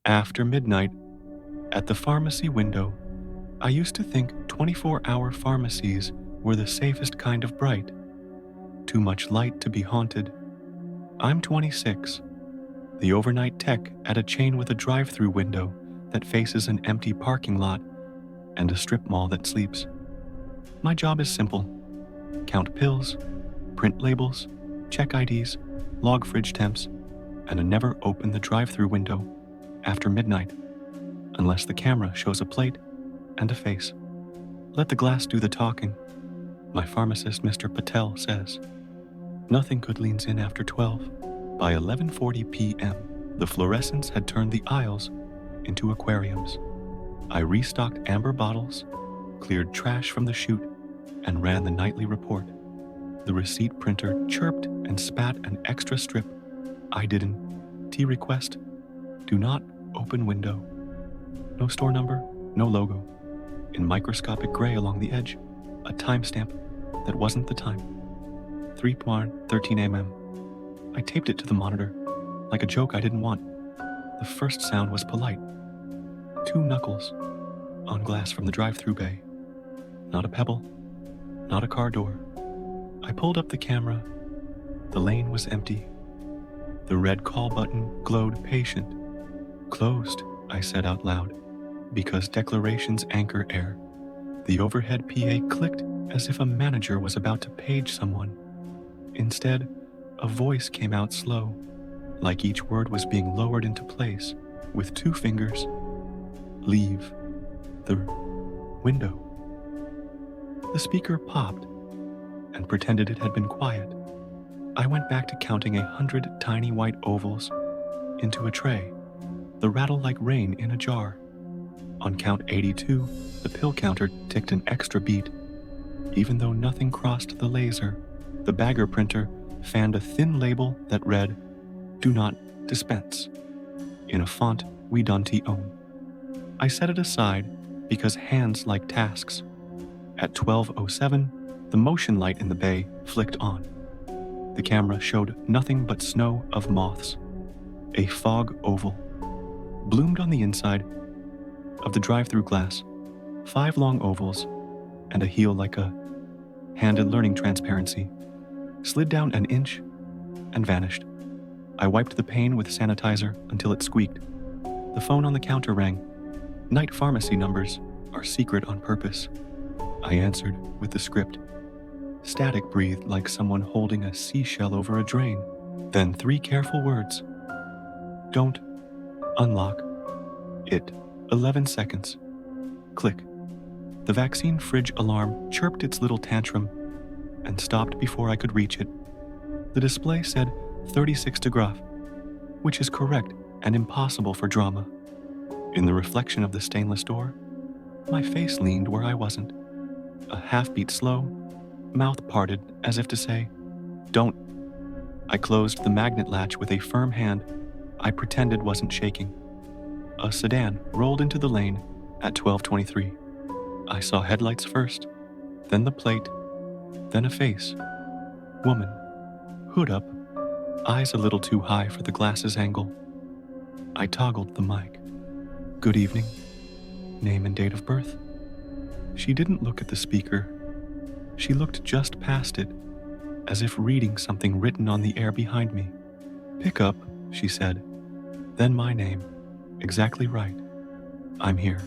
After midnight, at the pharmacy window, I used to think 24-hour pharmacies were the safest kind of bright. Too much light to be haunted. I'm 26, the overnight tech at a chain with a drive-thru window that faces an empty parking lot and a strip mall that sleeps. My job is simple. Count pills, print labels, check IDs, log fridge temps, and never open the drive-thru window after midnight, unless the camera shows a plate and a face. Let the glass do the talking, my pharmacist Mr. Patel says. Nothing good leans in after 12. By 11:40 p.m., the fluorescents had turned the aisles into aquariums. I restocked amber bottles, cleared trash from the chute, and ran the nightly report. The receipt printer chirped and spat an extra strip. I didn't. Tea request. Do not open window. No store number, no logo. In microscopic gray along the edge, a timestamp that wasn't the time. 3:13 a.m. I taped it to the monitor, like a joke I didn't want. The first sound was polite. 2 knuckles on glass from the drive-thru bay. Not a pebble, not a car door. I pulled up the camera. The lane was empty. The red call button glowed patient. Closed, I said out loud, because declarations anchor air. The overhead PA clicked as if a manager was about to page someone. Instead, a voice came out slow, like each word was being lowered into place with 2 fingers. Leave the window. The speaker popped and pretended it had been quiet. I went back to counting 100 tiny white ovals into a tray, the rattle like rain in a jar. On count 82, the pill counter ticked an extra beat. Even though nothing crossed the laser, the bagger printer fanned a thin label that read, "Do not dispense," in a font we don't own. I set it aside because hands like tasks. At 12:07, the motion light in the bay flicked on. The camera showed nothing but snow of moths. A fog oval bloomed on the inside of the drive-thru glass, 5 long ovals and a heel like a handed learning transparency, slid down an inch and vanished. I wiped the pane with sanitizer until it squeaked. The phone on the counter rang. Night pharmacy numbers are secret on purpose. I answered with the script. Static breathed like someone holding a seashell over a drain. Then 3 careful words. Don't unlock it. 11 seconds. Click. The vaccine fridge alarm chirped its little tantrum and stopped before I could reach it. The display said 36 degrees, which is correct and impossible for drama. In the reflection of the stainless door, my face leaned where I wasn't. A half-beat slow, mouth parted as if to say, "Don't." I closed the magnet latch with a firm hand I pretended wasn't shaking. A sedan rolled into the lane at 12:23. I saw headlights first, then the plate, then a face. Woman, hood up, eyes a little too high for the glasses angle. I toggled the mic. Good evening. Name and date of birth. She didn't look at the speaker. She looked just past it, as if reading something written on the air behind me. Pick up, she said. Then my name. Exactly right. I'm here.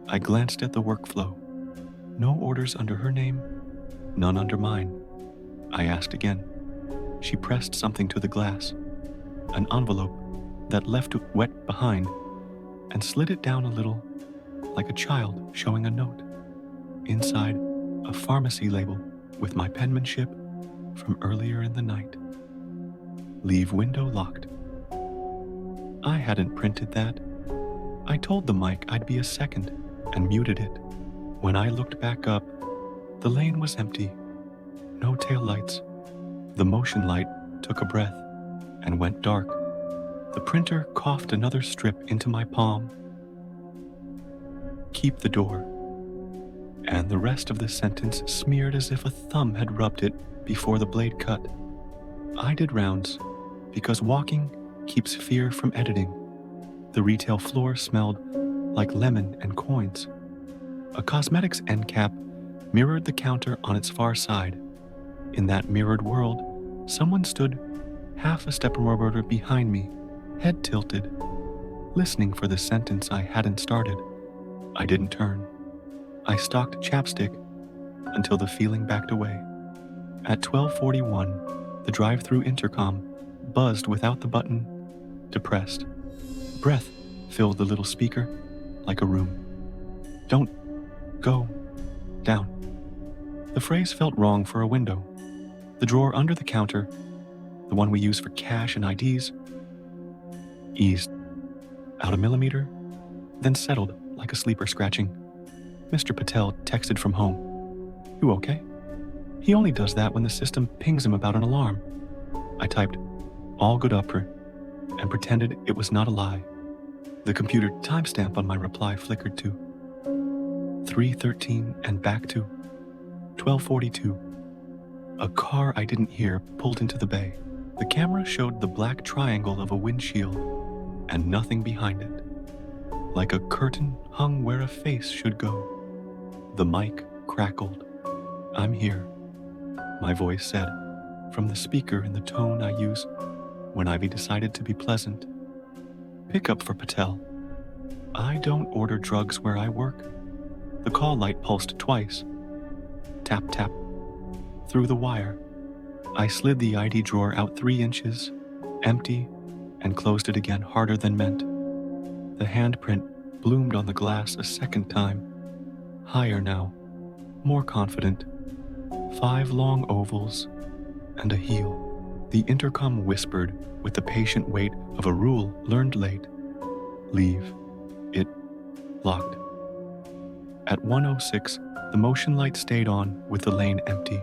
I glanced at the workflow. No orders under her name, none under mine. I asked again. She pressed something to the glass, an envelope that left it wet behind, and slid it down a little, like a child showing a note. Inside, a pharmacy label with my penmanship from earlier in the night. Leave window locked. I hadn't printed that. I told the mic I'd be a second and muted it. When I looked back up, the lane was empty. No taillights. The motion light took a breath and went dark. The printer coughed another strip into my palm. Keep the door. And the rest of the sentence smeared as if a thumb had rubbed it before the blade cut. I did rounds because walking keeps fear from editing. The retail floor smelled like lemon and coins. A cosmetics end cap mirrored the counter on its far side. In that mirrored world, someone stood half a step further behind me, head tilted, listening for the sentence I hadn't started. I didn't turn. I stalked chapstick until the feeling backed away. At 12:41, the drive-thru intercom buzzed without the button depressed. Breath filled the little speaker like a room. Don't go down. The phrase felt wrong for a window. The drawer under the counter, the one we use for cash and IDs, eased out a millimeter, then settled like a sleeper scratching. Mr. Patel texted from home. You okay? He only does that when the system pings him about an alarm. I typed, all good upper, and pretended it was not a lie. The computer timestamp on my reply flickered to 3:13 and back to 12:42. A car I didn't hear pulled into the bay. The camera showed the black triangle of a windshield and nothing behind it, like a curtain hung where a face should go. The mic crackled. I'm here, my voice said, from the speaker in the tone I use when Ivy decided to be pleasant. Pick up for Patel. I don't order drugs where I work. The call light pulsed twice. Tap, tap. Through the wire, I slid the ID drawer out 3 inches, empty, and closed it again harder than meant. The handprint bloomed on the glass a second time. Higher now, more confident. 5 long ovals and a heel. The intercom whispered with the patient weight of a rule learned late. Leave. It locked. At 1:06, the motion light stayed on with the lane empty.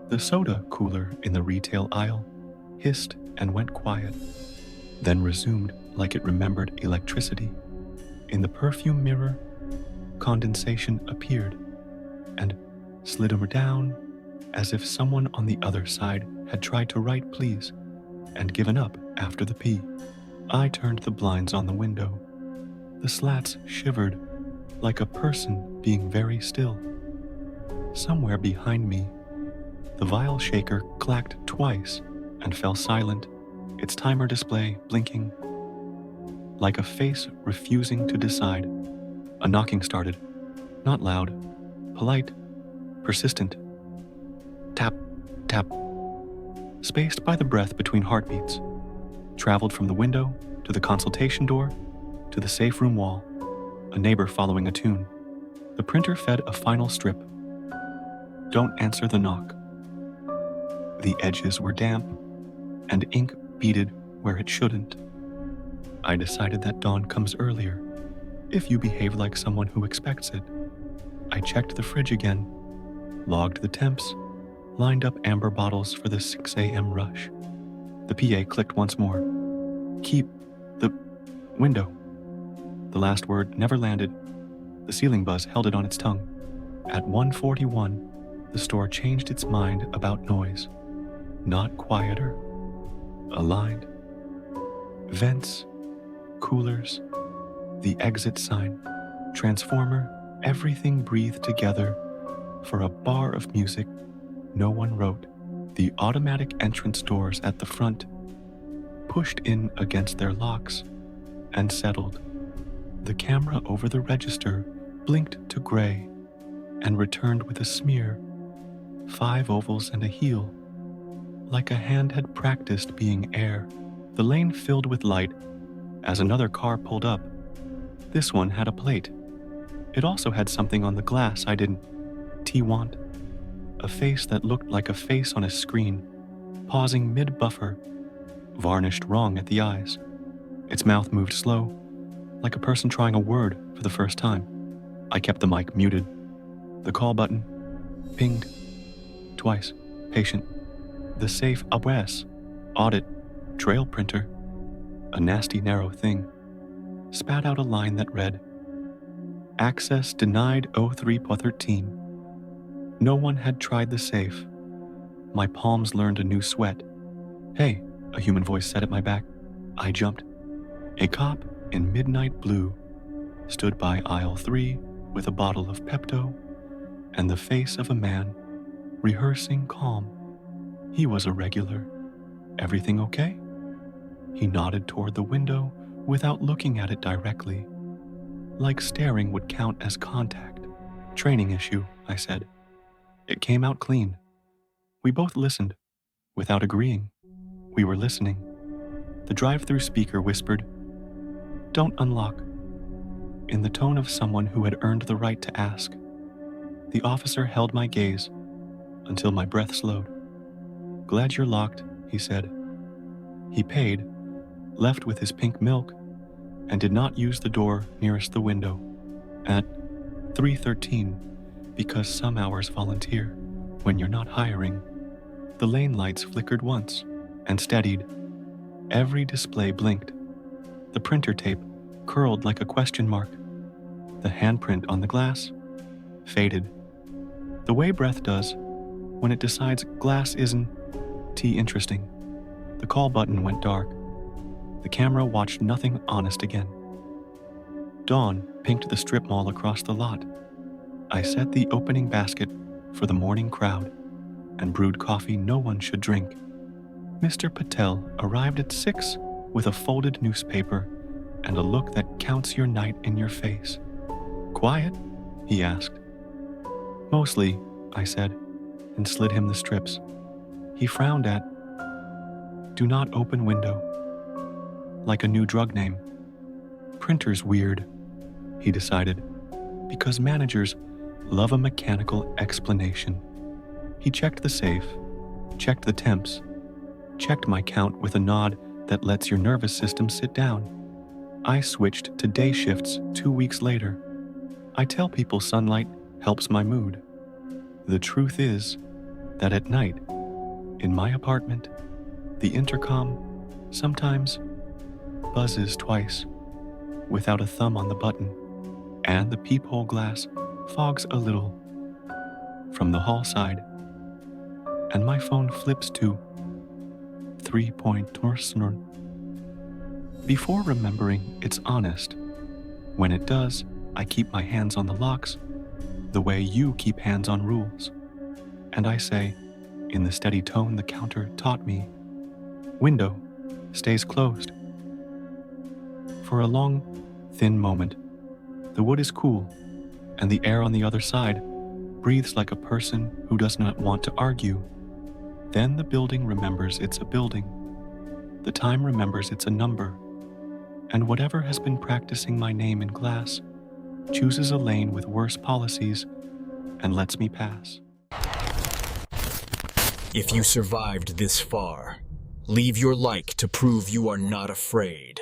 The soda cooler in the retail aisle hissed and went quiet, then resumed like it remembered electricity. In the perfume mirror, condensation appeared and slid down as if someone on the other side had tried to write please and given up after the P. I turned the blinds on the window. The slats shivered like a person being very still. Somewhere behind me, the vial shaker clacked twice and fell silent, its timer display blinking. Like a face refusing to decide, a knocking started. Not loud, polite, persistent. Tap, tap. Spaced by the breath between heartbeats. Traveled from the window to the consultation door to the safe room wall, a neighbor following a tune. The printer fed a final strip. Don't answer the knock. The edges were damp, and ink beaded where it shouldn't. I decided that dawn comes earlier, if you behave like someone who expects it. I checked the fridge again, logged the temps, lined up amber bottles for the 6 a.m. rush. The PA clicked once more. Keep the window. The last word never landed. The ceiling buzz held it on its tongue. At 1:41, the store changed its mind about noise. Not quieter, aligned. Vents, coolers, the exit sign, transformer, everything breathed together for a bar of music no one wrote. The automatic entrance doors at the front pushed in against their locks and settled. The camera over the register blinked to gray and returned with a smear, 5 ovals and a heel, like a hand had practiced being air. The lane filled with light as another car pulled up. This one had a plate. It also had something on the glass I didn't want. A face that looked like a face on a screen, pausing mid-buffer, varnished wrong at the eyes. Its mouth moved slow, like a person trying a word for the first time. I kept the mic muted. The call button pinged twice. Patient. The safe address. Audit. Trail printer. A nasty narrow thing. Spat out a line that read, Access denied 03:13. No one had tried the safe. My palms learned a new sweat. Hey, a human voice said at my back. I jumped. A cop in midnight blue stood by aisle 3 with a bottle of Pepto and the face of a man rehearsing calm. He was a regular. Everything okay? He nodded toward the window without looking at it directly, like staring would count as contact. Training issue, I said. It came out clean. We both listened, without agreeing. We were listening. The drive-thru speaker whispered, "Don't unlock," in the tone of someone who had earned the right to ask. The officer held my gaze until my breath slowed. "Glad you're locked," he said. He paid, left with his pink milk, and did not use the door nearest the window. At 3:13, because some hours volunteer when you're not hiring, the lane lights flickered once and steadied. Every display blinked. The printer tape curled like a question mark. The handprint on the glass faded. The way breath does when it decides glass isn't interesting. The call button went dark. The camera watched nothing honest again. Dawn pinked the strip mall across the lot. I set the opening basket for the morning crowd and brewed coffee no one should drink. Mr. Patel arrived at 6 with a folded newspaper and a look that counts your night in your face. "Quiet?" he asked. "Mostly," I said, and slid him the strips. He frowned at "Do not open window," like a new drug name. "Printer's weird," he decided, because managers love a mechanical explanation. He checked the safe, checked the temps, checked my count with a nod that lets your nervous system sit down. I switched to day shifts 2 weeks later. I tell people sunlight helps my mood. The truth is that at night, in my apartment, the intercom sometimes buzzes twice without a thumb on the button, and the peephole glass fogs a little from the hall side, and my phone flips to 3.0. Before remembering it's honest, when it does, I keep my hands on the locks the way you keep hands on rules. And I say, in the steady tone the counter taught me, "Window stays closed." For a long, thin moment, the wood is cool, and the air on the other side breathes like a person who does not want to argue. Then the building remembers it's a building. The time remembers it's a number. And whatever has been practicing my name in glass chooses a lane with worse policies and lets me pass. If you survived this far, leave your like to prove you are not afraid.